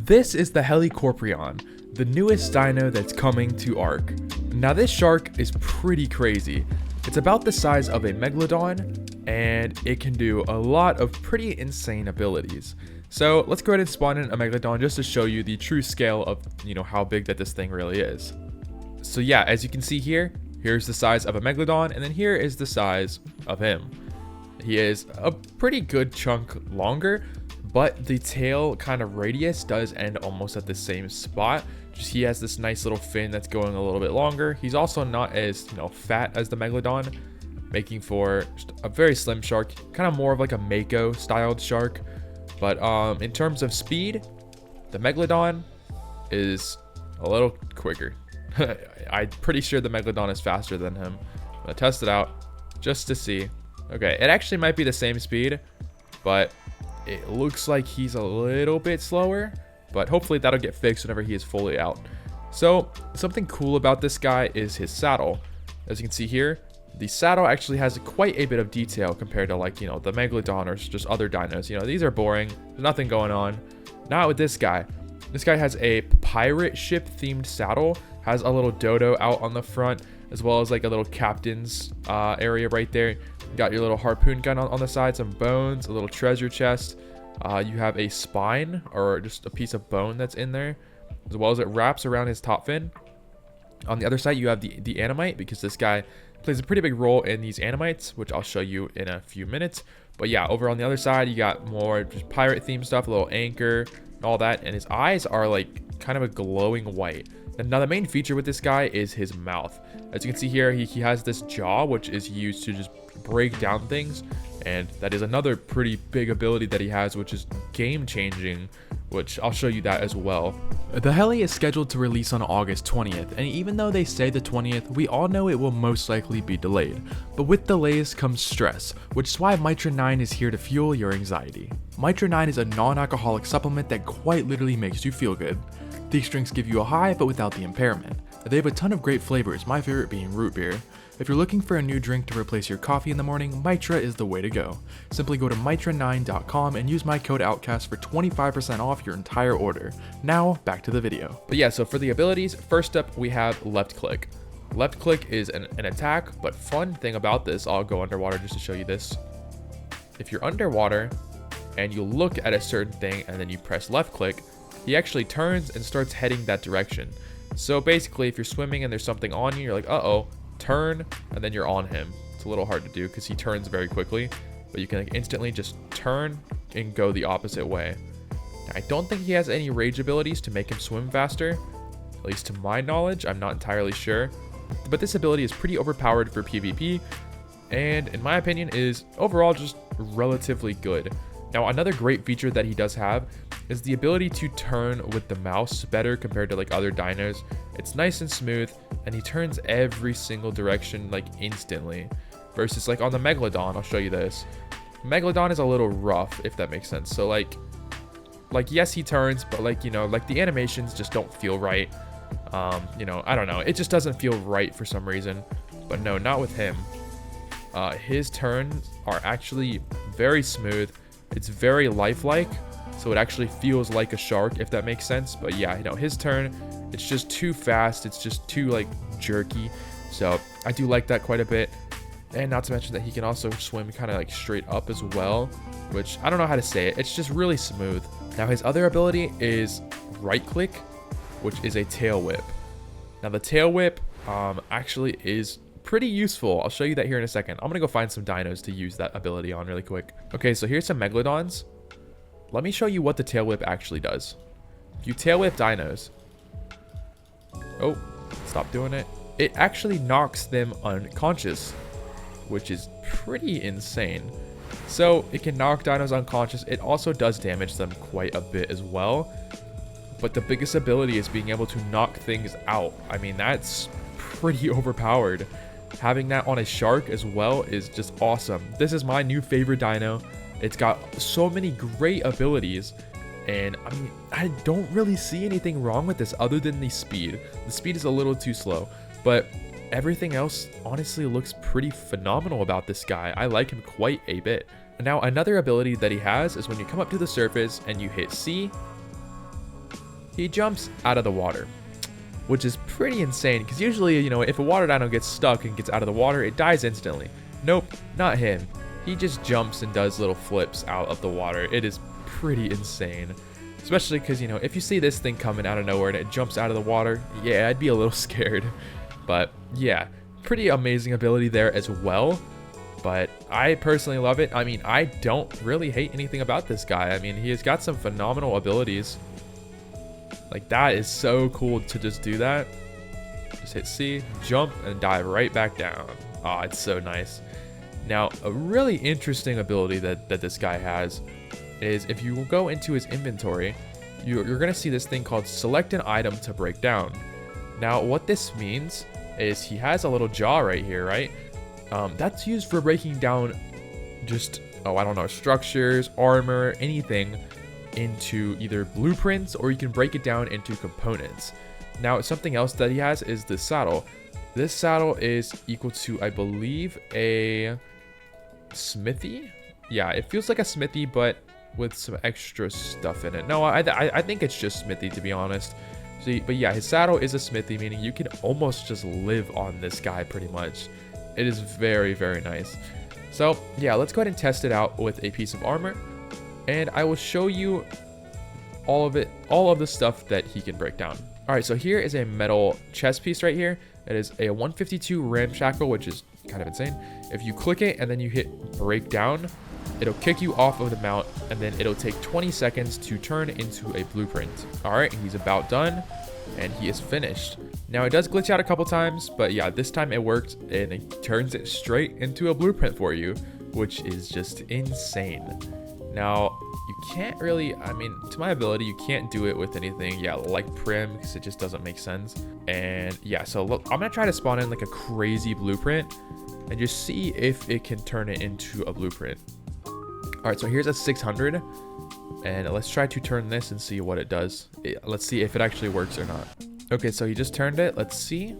This is the HELICOPRION, the newest dino that's coming to ARK. Now this shark is pretty crazy. It's about the size of a megalodon, and it can do a lot of pretty insane abilities. So let's go ahead and spawn in a megalodon just to show you the true scale of, how big that this thing really is. So yeah, as you can see here, here's the size of a megalodon, and then here is the size of him. He is a pretty good chunk longer, but the tail kind of radius does end almost at the same spot. Just he has this nice little fin that's going a little bit longer. He's also not as fat as the megalodon, making for just a very slim shark, kind of more of like a mako styled shark. But in terms of speed, the megalodon is a little quicker. I'm pretty sure the megalodon is faster than him. I'm gonna test it out just to see. Okay, it actually might be the same speed, but it looks like he's a little bit slower, but hopefully that'll get fixed whenever he is fully out. So something cool about this guy is his saddle. As you can see here, the saddle actually has quite a bit of detail compared to the megalodon or just other dinos. These are boring. There's nothing going on. Not with this guy. This guy has a pirate ship themed saddle, has a little dodo out on the front, as well as like a little captain's area right there. You got your little harpoon gun on the side, some bones, a little treasure chest. You have a spine or just a piece of bone that's in there, as well as it wraps around his top fin. On the other side, you have the animite, because this guy plays a pretty big role in these animites, which I'll show you in a few minutes. But yeah, over on the other side, you got more just pirate themed stuff, a little anchor and all that. And his eyes are like kind of a glowing white. And now the main feature with this guy is his mouth. As you can see here, he has this jaw, which is used to just break down things. And that is another pretty big ability that he has, which is game changing, which I'll show you that as well. The Heli is scheduled to release on August 20th, and even though they say the 20th, we all know it will most likely be delayed. But with delays comes stress, which is why Mitra 9 is here to fuel your anxiety. Mitra 9 is a non-alcoholic supplement that quite literally makes you feel good. These drinks give you a high, but without the impairment. They have a ton of great flavors, my favorite being root beer. If you're looking for a new drink to replace your coffee in the morning, Mitra is the way to go. Simply go to mitra9.com and use my code Outcasts for 25% off your entire order. Now, back to the video. But yeah, so for the abilities, first up we have left click. Left click is an attack, but fun thing about this, I'll go underwater just to show you this. If you're underwater and you look at a certain thing and then you press left click, he actually turns and starts heading that direction. So basically, if you're swimming and there's something on you, you're like, uh-oh, turn, and then you're on him. It's a little hard to do because he turns very quickly, but you can instantly just turn and go the opposite way. Now, I don't think he has any rage abilities to make him swim faster, at least to my knowledge. I'm not entirely sure, but this ability is pretty overpowered for PvP, and in my opinion is overall just relatively good. Now, another great feature that he does have is the ability to turn with the mouse better compared to other dinos. It's nice and smooth, and he turns every single direction instantly. Versus on the megalodon, I'll show you this. Megalodon is a little rough, if that makes sense. So yes, he turns, but the animations just don't feel right. I don't know. It just doesn't feel right for some reason. But no, not with him. His turns are actually very smooth. It's very lifelike, so it actually feels like a shark, if that makes sense. But yeah, his turn, it's just too fast. It's just too jerky. So I do like that quite a bit. And not to mention that he can also swim kind of straight up as well, which I don't know how to say it. It's just really smooth. Now his other ability is right click, which is a tail whip. Now the tail whip actually is pretty useful. I'll show you that here in a second. I'm gonna go find some dinos to use that ability on really quick. Okay, so here's some megalodons. Let me show you what the tail whip actually does. If you tail whip dinos, oh, stop doing it. It actually knocks them unconscious, which is pretty insane. So it can knock dinos unconscious. It also does damage them quite a bit as well. But the biggest ability is being able to knock things out. I mean, that's pretty overpowered. Having that on a shark as well is just awesome. This is my new favorite dino. It's got so many great abilities, and I mean, I don't really see anything wrong with this other than the speed. The speed is a little too slow, but everything else honestly looks pretty phenomenal about this guy. I like him quite a bit. And now another ability that he has is when you come up to the surface and you hit C, he jumps out of the water, which is pretty insane because usually, you know, if a water dino gets stuck and gets out of the water, it dies instantly. Nope, not him. He just jumps and does little flips out of the water. It is pretty insane. Especially because, you know, if you see this thing coming out of nowhere and it jumps out of the water, yeah, I'd be a little scared. But yeah, pretty amazing ability there as well. But I personally love it. I mean, I don't really hate anything about this guy. I mean, he has got some phenomenal abilities. Like, that is so cool to just do that. Just hit C, jump, and dive right back down. Oh, it's so nice. Now, a really interesting ability that this guy has is if you go into his inventory, you're going to see this thing called select an item to break down. Now, what this means is he has a little jaw right here, right? That's used for breaking down just, I don't know, structures, armor, anything into either blueprints, or you can break it down into components. Now, something else that he has is the saddle. This saddle is equal to, I believe, a smithy. Yeah, it feels like a smithy, but with some extra stuff in it. No, I think it's just smithy, to be honest. So, but yeah, his saddle is a smithy, meaning you can almost just live on this guy pretty much. It is very, very nice. So yeah, let's go ahead and test it out with a piece of armor, and I will show you all of the stuff that he can break down. All right, so here is a metal chest piece right here. It is a 152 ramshackle, which is kind of insane. If you click it and then you hit break down, it'll kick you off of the mount, and then it'll take 20 seconds to turn into a blueprint. All right, he's about done, and he is finished. Now, it does glitch out a couple times, but yeah, this time it worked, and it turns it straight into a blueprint for you, which is just insane. Now, you can't really, I mean, to my ability, you can't do it with anything, yeah, like Prim, because it just doesn't make sense. And yeah, so look, I'm gonna try to spawn in like a crazy blueprint and just see if it can turn it into a blueprint. All right, so here's a 600, and let's try to turn this and see what it does. Let's see if it actually works or not. Okay, so he just turned it. Let's see.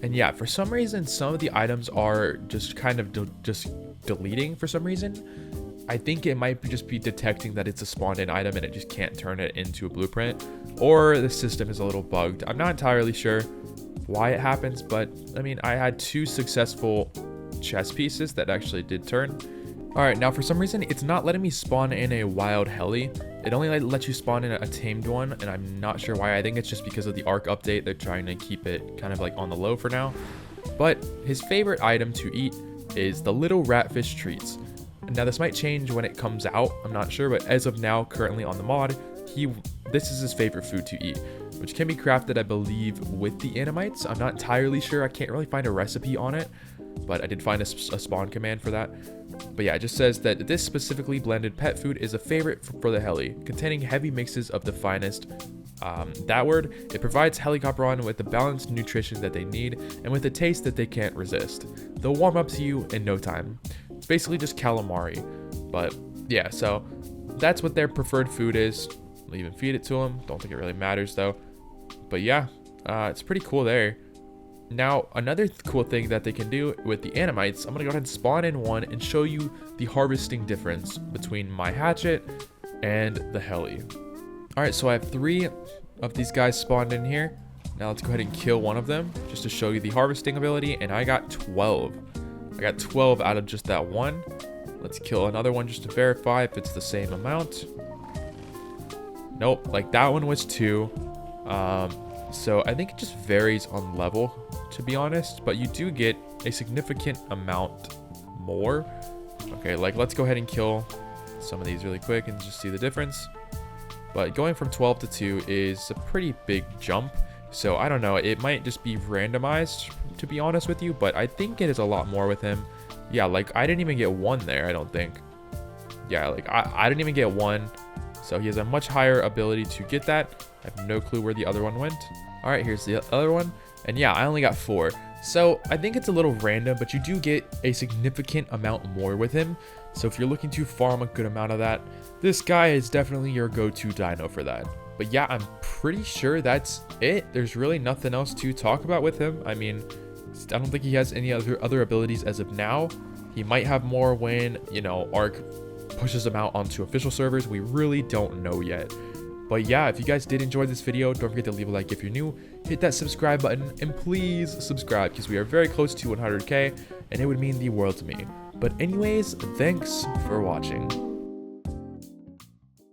And yeah, for some reason, some of the items are just kind of just deleting for some reason. I think it might just be detecting that it's a spawned in item and it just can't turn it into a blueprint, or the system is a little bugged. I'm not entirely sure why it happens, but I mean, I had 2 successful chest pieces that actually did turn. All right, now for some reason, it's not letting me spawn in a wild heli. It only lets you spawn in a tamed one, and I'm not sure why. I think it's just because of the ARK update. They're trying to keep it kind of like on the low for now. But his favorite item to eat is the little ratfish treats. Now, this might change when it comes out. I'm not sure, but as of now, currently on the mod, this is his favorite food to eat, which can be crafted, I believe, with the Animites. I'm not entirely sure. I can't really find a recipe on it, but I did find a spawn command for that. But yeah, it just says that this specifically blended pet food is a favorite for the heli, containing heavy mixes of the finest. It provides HELICOPRION with the balanced nutrition that they need and with a taste that they can't resist. They'll warm up to you in no time. It's basically just calamari. But yeah, so that's what their preferred food is. I'll even feed it to them. Don't think it really matters though. But yeah, it's pretty cool there. Now, another cool thing that they can do with the Animites, I'm going to go ahead and spawn in one and show you the harvesting difference between my hatchet and the heli. Alright, so I have 3 of these guys spawned in here. Now let's go ahead and kill one of them just to show you the harvesting ability, and I got 12. I got 12 out of just that one. Let's kill another one just to verify if it's the same amount. Nope, like that one was 2. So I think it just varies on level, to be honest, but you do get a significant amount more. Okay, like let's go ahead and kill some of these really quick and just see the difference. But going from 12 to 2 is a pretty big jump. So I don't know, it might just be randomized, to be honest with you, but I think it is a lot more with him. Yeah, like I didn't even get 1 there, I don't think. Yeah, like I didn't even get 1. So he has a much higher ability to get that. I have no clue where the other one went. All right, here's the other one. And yeah, I only got 4. So I think it's a little random, but you do get a significant amount more with him. So if you're looking to farm a good amount of that, this guy is definitely your go-to dino for that. But yeah, I'm pretty sure that's it. There's really nothing else to talk about with him. I mean, I don't think he has any other abilities as of now. He might have more when, you know, ARK pushes him out onto official servers. We really don't know yet. But yeah, if you guys did enjoy this video, don't forget to leave a like if you're new, hit that subscribe button, and please subscribe because we are very close to 100k, and it would mean the world to me. But anyways, thanks for watching.